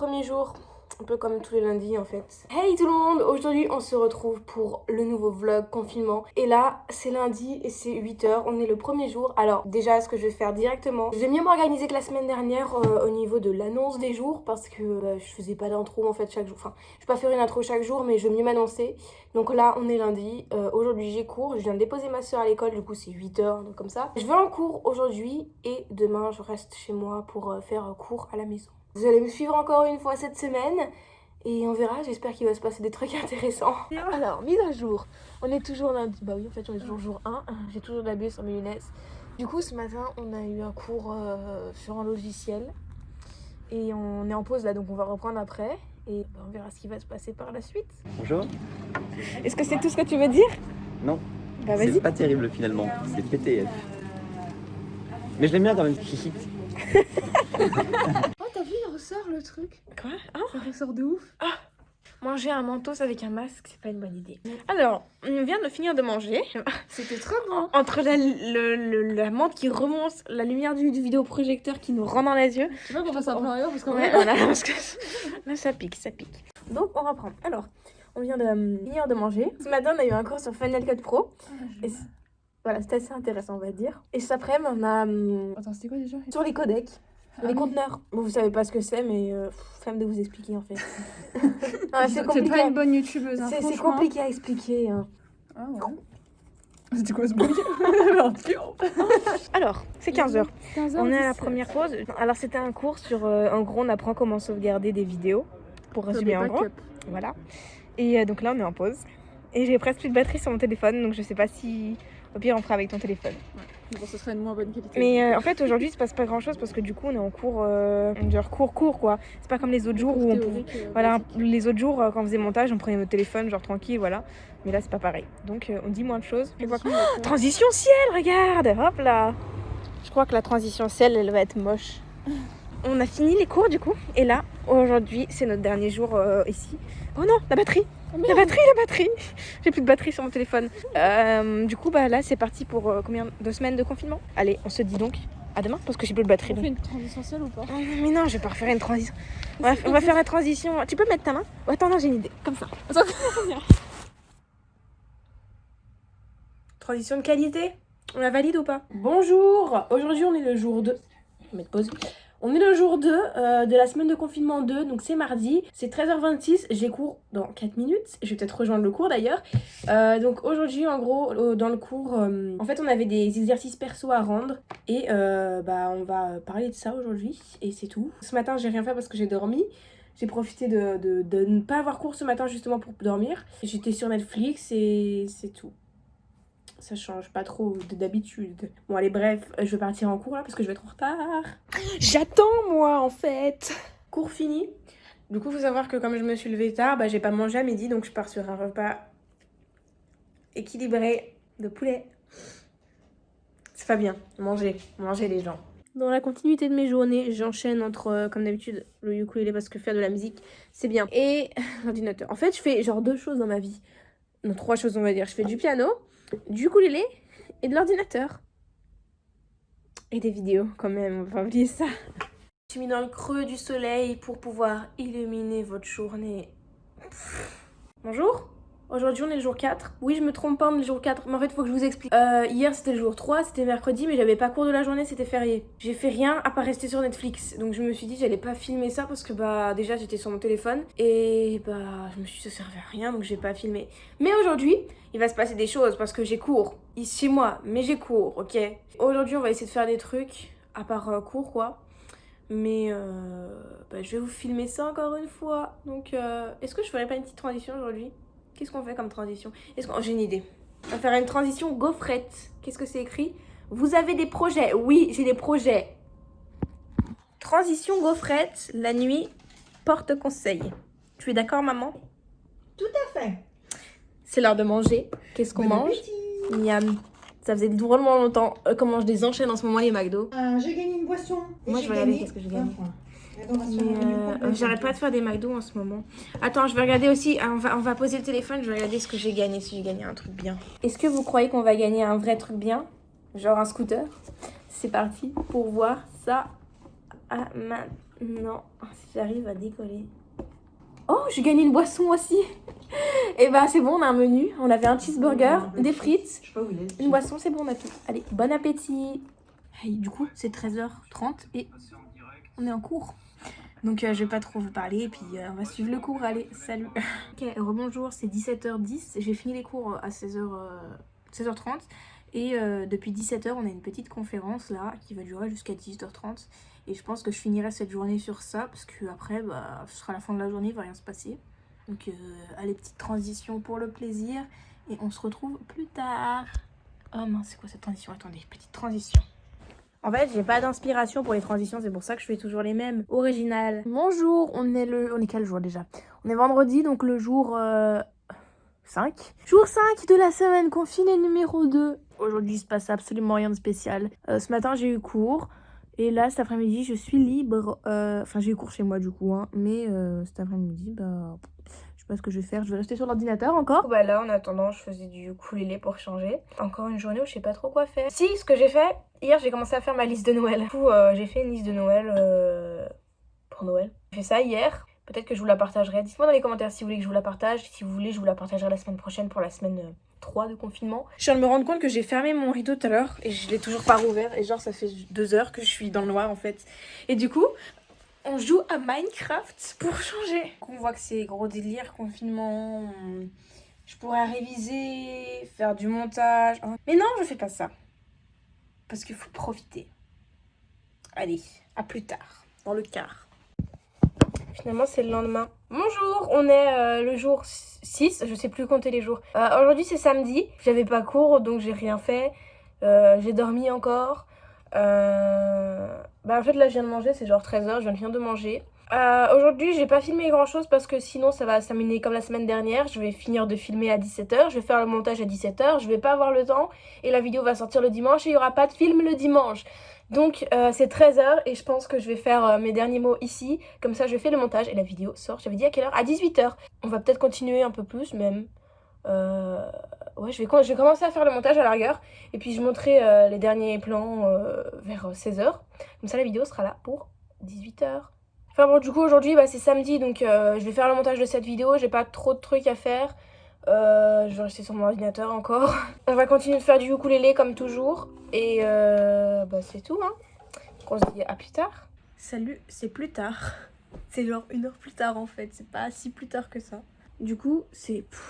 premier jour, un peu comme tous les lundis en fait. Hey tout le monde, aujourd'hui on se retrouve pour le nouveau vlog confinement. Et là, c'est lundi et c'est 8h, on est le premier jour. Alors déjà, ce que je vais faire directement, je vais mieux m'organiser que la semaine dernière au niveau de l'annonce des jours. Parce que je faisais pas d'intro en fait chaque jour. Enfin, je vais pas faire une intro chaque jour, mais je vais mieux m'annoncer. Donc là, on est lundi, aujourd'hui j'ai cours, je viens de déposer ma soeur à l'école, du coup c'est 8h, donc comme ça. Je vais en cours aujourd'hui et demain je reste chez moi pour faire cours à la maison. Vous allez me suivre encore une fois cette semaine et on verra, j'espère qu'il va se passer des trucs intéressants. Alors, mise à jour, on est toujours lundi, bah oui en fait on est toujours jour 1, j'ai toujours de la bulle sur mes lunettes. Du coup ce matin on a eu un cours sur un logiciel et on est en pause là donc on va reprendre après et bah, on verra ce qui va se passer par la suite. Bonjour. Est-ce que c'est tout ce que tu veux dire? Non, Bah vas-y. c'est pas terrible finalement, c'est PTF. Mais je l'aime bien quand même. Oh t'as vu, il ressort le truc. Quoi? Ah, Ça ressort de ouf. manger un mentos avec un masque, c'est pas une bonne idée. Alors, on vient de finir de manger. C'était très bon. Entre la menthe qui remonte, la lumière du vidéoprojecteur qui nous rend dans les yeux. Tu vois qu'on passe un peu ailleurs parce qu'on Ouais, voilà, parce que là ça pique, ça pique. Donc on reprend. Alors, on vient de finir de manger. Ce matin, on a eu un cours sur Final Cut Pro. Et voilà, c'était assez intéressant, on va dire. Et cet après-midi, on a Attends, c'était quoi déjà? sur les codecs, les conteneurs. Bon, vous savez pas ce que c'est, mais flemme de vous expliquer en fait. Ah, c'est T'es compliqué. pas une bonne youtubeuse, hein, C'est franchement. compliqué à expliquer. Hein. Ah ouais. C'était quoi ce bruit? Alors, c'est 15h. 15h. On est à la première pause. Alors, c'était un cours sur. En gros, on apprend comment sauvegarder des vidéos. Pour résumer en gros. Voilà. Et donc là, on est en pause. Et j'ai presque plus de batterie sur mon téléphone. Donc, je sais pas si. Au pire, on fera avec ton téléphone. Ouais. Bon, ce serait une moins bonne qualité. Mais en fait, aujourd'hui, il se passe pas grand chose parce que du coup, on est en cours. Genre cours quoi. C'est pas comme les autres jours où on pouvait. Voilà, les autres jours, quand on faisait montage, on prenait notre téléphone, genre tranquille, voilà. Mais là, c'est pas pareil. Donc, on dit moins de choses. Fais quoi? Transition ciel, regarde! Hop là! Je crois que la transition ciel, elle va être moche. On a fini les cours, du coup. Et là, aujourd'hui, c'est notre dernier jour ici. Oh non, la batterie! La batterie! J'ai plus de batterie sur mon téléphone. Du coup, bah là, c'est parti pour combien? 2 semaines de confinement? Allez, on se dit donc à demain parce que j'ai plus de batterie. On Donc. fait une transition seule ou pas? Mais non, je vais pas refaire une transition. On va faire la transition. Tu peux mettre ta main? Oh, attends, non, j'ai une idée. Comme ça. Attends. Transition de qualité. On la valide ou pas? Bonjour. Aujourd'hui, on est le jour 2. Je vais mettre pause. On est le jour 2 de la semaine de confinement 2, donc c'est mardi, c'est 13h26, j'ai cours dans 4 minutes, je vais peut-être rejoindre le cours d'ailleurs. Donc aujourd'hui en gros dans le cours, en fait on avait des exercices perso à rendre et bah on va parler de ça aujourd'hui et c'est tout. Ce matin j'ai rien fait parce que j'ai dormi, j'ai profité de ne pas avoir cours ce matin justement pour dormir. J'étais sur Netflix et c'est tout. Ça change pas trop d'habitude. Bon allez bref, je vais partir en cours là parce que je vais être en retard. J'attends moi en fait. Cours fini. Du coup faut savoir que comme je me suis levée tard, bah j'ai pas mangé à midi donc je pars sur un repas équilibré de poulet. C'est pas bien, mangez les gens. Dans la continuité de mes journées, j'enchaîne entre, comme d'habitude, le ukulélé parce que faire de la musique, c'est bien. Et l'ordinateur. En fait, je fais genre 2 choses dans ma vie. Non, 3 choses on va dire. Je fais du piano, du ukulélé et de l'ordinateur. Et des vidéos quand même, on va pas oublier ça. Je suis mis dans le creux du soleil pour pouvoir illuminer votre journée. Bonjour. Aujourd'hui, on est le jour 4. Oui, je me trompe pas, on est le jour 4. Mais en fait, il faut que je vous explique. Hier, c'était le jour 3, c'était mercredi, mais j'avais pas cours de la journée, c'était férié. J'ai fait rien à part rester sur Netflix. Donc, je me suis dit, j'allais pas filmer ça parce que, bah, déjà, j'étais sur mon téléphone. Et, bah, je me suis dit, ça servait à rien, donc j'ai pas filmé. Mais aujourd'hui, il va se passer des choses parce que j'ai cours. Ici, chez moi, mais j'ai cours, ok? Aujourd'hui, on va essayer de faire des trucs, à part cours, quoi. Mais, bah, je vais vous filmer ça encore une fois. Donc, est-ce que je ferais pas une petite transition aujourd'hui? Qu'est-ce qu'on fait comme transition? J'ai une idée. On va faire une transition gaufrette. Qu'est-ce que c'est écrit? Vous avez des projets? Oui, j'ai des projets. Transition gaufrette, la nuit porte conseil. Tu es d'accord, maman? Tout à fait. C'est l'heure de manger. Qu'est-ce qu'on mange? Miam. Ça faisait drôlement longtemps comment je les enchaîne en ce moment, les McDo. J'ai gagné une boisson. Moi, je vais regarder qu'est-ce que j'ai gagné. Mais j'arrête pas de faire des McDo en ce moment. Attends, je vais regarder aussi. On va poser le téléphone. Je vais regarder ce que j'ai gagné. Si j'ai gagné un truc bien. Est-ce que vous croyez qu'on va gagner un vrai truc bien? Genre un scooter? C'est parti pour voir ça Non, si j'arrive à décoller. Oh, j'ai gagné une boisson aussi. Et bah c'est bon, on a un menu. On avait un cheeseburger, des frites, Je sais pas où il est. une boisson, c'est bon, on a tout. Allez, bon appétit. Hey, du coup, c'est 13h30 et on est en cours. Donc je vais pas trop vous parler et puis on va suivre le cours. Allez, salut. Ok, rebonjour, c'est 17h10. J'ai fini les cours à 16h30. Et depuis 17h, on a une petite conférence là qui va durer jusqu'à 18h30. Et je pense que je finirai cette journée sur ça parce que après, bah, ce sera la fin de la journée, il va rien se passer. Donc allez, petite transition pour le plaisir. Et on se retrouve plus tard. Oh mince, c'est quoi cette transition? Attendez, petite transition. En fait, j'ai pas d'inspiration pour les transitions, c'est pour ça que je fais toujours les mêmes. Original. Bonjour, on est quel jour déjà? On est vendredi, donc le jour 5. Jour 5 de la semaine confinée numéro 2. Aujourd'hui, il se passe absolument rien de spécial. Ce matin, j'ai eu cours. Et là, cet après-midi, je suis libre. Enfin, j'ai eu cours chez moi du coup, hein. Mais cet après-midi, bah... je sais pas ce que je vais faire. Je vais rester sur l'ordinateur encore. Bah là, en attendant, je faisais du ukulélé pour changer. Encore une journée où je sais pas trop quoi faire. Si, ce que j'ai fait, hier, j'ai commencé à faire ma liste de Noël. Du coup, j'ai fait une liste de Noël pour Noël. J'ai fait ça hier. Peut-être que je vous la partagerai. Dites-moi dans les commentaires si vous voulez que je vous la partage. Si vous voulez, je vous la partagerai la semaine prochaine pour la semaine 3 de confinement. Je viens de me rendre compte que j'ai fermé mon rideau tout à l'heure et je l'ai toujours pas rouvert. Et genre, ça fait 2 heures que je suis dans le noir en fait. Et du coup, on joue à Minecraft pour changer. On voit que c'est gros délire, confinement. Je pourrais réviser, faire du montage. Mais non, je fais pas ça. Parce qu'il faut profiter. Allez, à plus tard, dans le car. Finalement, c'est le lendemain. Bonjour, on est le jour 6, je sais plus compter les jours. Aujourd'hui, c'est samedi. J'avais pas cours, donc j'ai rien fait. J'ai dormi encore. En fait, là, je viens de manger, c'est genre 13h, je viens de finir de manger. Aujourd'hui, j'ai pas filmé grand chose parce que sinon, ça va s'amener comme la semaine dernière. Je vais finir de filmer à 17h, je vais faire le montage à 17h, je vais pas avoir le temps. Et la vidéo va sortir le dimanche et il y aura pas de film le dimanche. Donc c'est 13h et je pense que je vais faire mes derniers mots ici. Comme ça je fais le montage et la vidéo sort. J'avais dit à quelle heure? À 18h. On va peut-être continuer un peu plus même. Ouais, je vais commencer à faire le montage à la rigueur. Et puis je montrerai les derniers plans vers 16h. Comme ça la vidéo sera là pour 18h. Enfin bon, du coup aujourd'hui c'est samedi, donc je vais faire le montage de cette vidéo. J'ai pas trop de trucs à faire. Je vais rester sur mon ordinateur encore. On va continuer de faire du ukulélé comme toujours. Et c'est tout, hein. On se dit à plus tard. Salut, c'est plus tard. C'est genre 1 heure plus tard en fait. C'est pas si plus tard que ça. Du coup,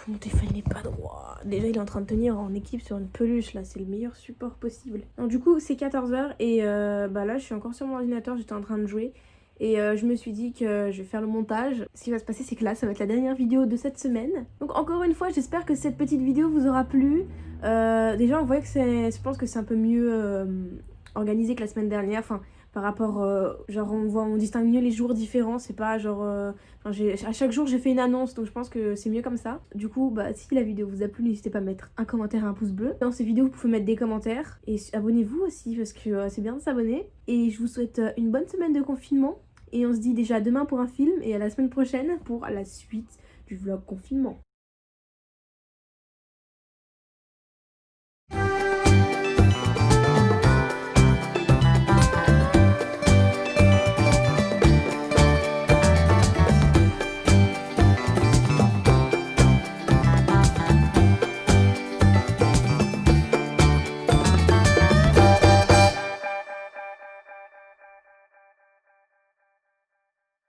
mon téléphone n'est pas droit. Déjà, il est en train de tenir en équipe sur une peluche là. C'est le meilleur support possible. Donc du coup, c'est 14h et là, je suis encore sur mon ordinateur. J'étais en train de jouer. Et je me suis dit que je vais faire le montage. Ce qui va se passer, c'est que là, ça va être la dernière vidéo de cette semaine. Donc encore une fois, j'espère que cette petite vidéo vous aura plu. Déjà, on voit que je pense que c'est un peu mieux organisé que la semaine dernière. Enfin, par rapport, genre on distingue mieux les jours différents. C'est pas genre, à chaque jour j'ai fait une annonce, donc je pense que c'est mieux comme ça. Du coup, si la vidéo vous a plu, n'hésitez pas à mettre un commentaire et un pouce bleu. Dans ces vidéos, vous pouvez mettre des commentaires et abonnez-vous aussi parce que c'est bien de s'abonner. Et je vous souhaite une bonne semaine de confinement. Et on se dit déjà à demain pour un film et à la semaine prochaine pour la suite du vlog confinement.